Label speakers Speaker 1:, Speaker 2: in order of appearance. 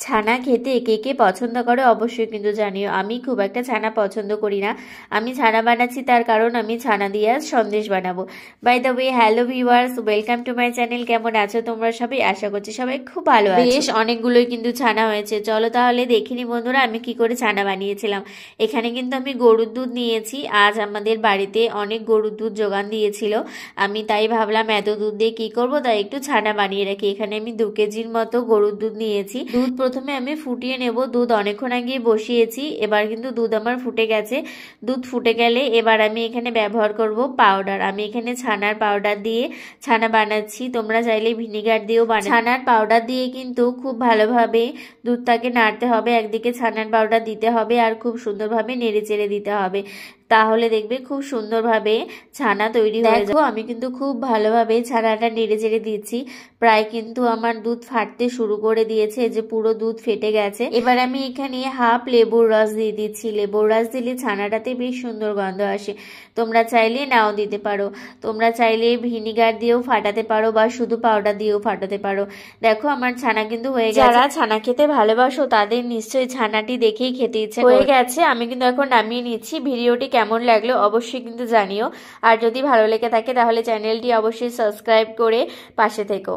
Speaker 1: ছানা খেতে কে কে পছন্দ করে অবশ্যই কিন্তু জানিও। আমি খুব একটা ছানা পছন্দ করি না। আমি ছানা বানাচ্ছি তার কারণ আমি ছানা দিয়ে আজ সন্দেশ বানাবো। By the way, hello viewers, welcome to my channel. কেমন আছো তোমরা সবাই? আশা করছি সবাই খুব ভালো আছো। বেশ অনেকগুলোই কিন্তু ছানা হয়েছে, চলো তাহলে দেখিনি বন্ধুরা আমি কি করে ছানা বানিয়েছিলাম। এখানে কিন্তু আমি গরুর দুধ নিয়েছি। আজ আমাদের বাড়িতে অনেক গরুর দুধ যোগান দিয়েছিল, আমি তাই ভাবলাম এত দুধ দিয়ে কি করব, তাই একটু ছানা বানিয়ে রাখি। এখানে আমি 2 কেজির মতো গরুর দুধ নিয়েছি। দুধ প্রথমে আমি ফুটিয়ে নেব। দুধ অনেকক্ষণ আগে বসিয়েছি, এবার কিন্তু দুধ আমার ফুটে গেছে। দুধ ফুটে গেলে এবার আমি এখানে ব্যবহার করব পাউডার। আমি এখানে ছানার পাউডার দিয়ে ছানা বানাচ্ছি, তোমরা চাইলে ভিনিগার দিয়েও বানাও। ছানার পাউডার দিয়ে কিন্তু খুব ভালোভাবে দুধটাকে নাড়তে হবে, একদিকে ছানার পাউডার দিতে হবে আর খুব সুন্দরভাবে নেড়ে চেড়ে দিতে হবে, তাহলে দেখবে খুব সুন্দরভাবে ছানা তৈরি হয়ে যাবে। দেখো আমি কিন্তু খুব ভালোভাবে ছানাটা নেড়ে চেড়ে দিচ্ছি, প্রায় কিন্তু আমার দুধ ফাটতে শুরু করে দিয়েছে, যে পুরো দুধ ফেটে গেছে। এবার আমি এখানে হাফ লেবুর রস দিয়ে দিচ্ছি। লেবুর রস দিলে ছানাটাতে বেশ সুন্দর গন্ধ আসে। তোমরা চাইলে নাও দিতে পারো, তোমরা চাইলে ভিনিগার দিয়েও ফাটাতে পারো বা শুধু পাউডার দিয়েও ফাটাতে পারো। দেখো আমার ছানা কিন্তু হয়ে গেছে। যারা ছানা খেতে ভালোবাসো তাদের নিশ্চয়ই ছানাটি দেখেই খেতে ইচ্ছে হয়ে গেছে। আমি কিন্তু এখন নামিয়ে নিচ্ছি। ভিডিওটি কেমন লাগলো অবশ্যই কিন্তু জানিও, আর যদি ভালো লেগে থাকে তাহলে চ্যানেলটি অবশ্যই সাবস্ক্রাইব করে পাশে থেকো।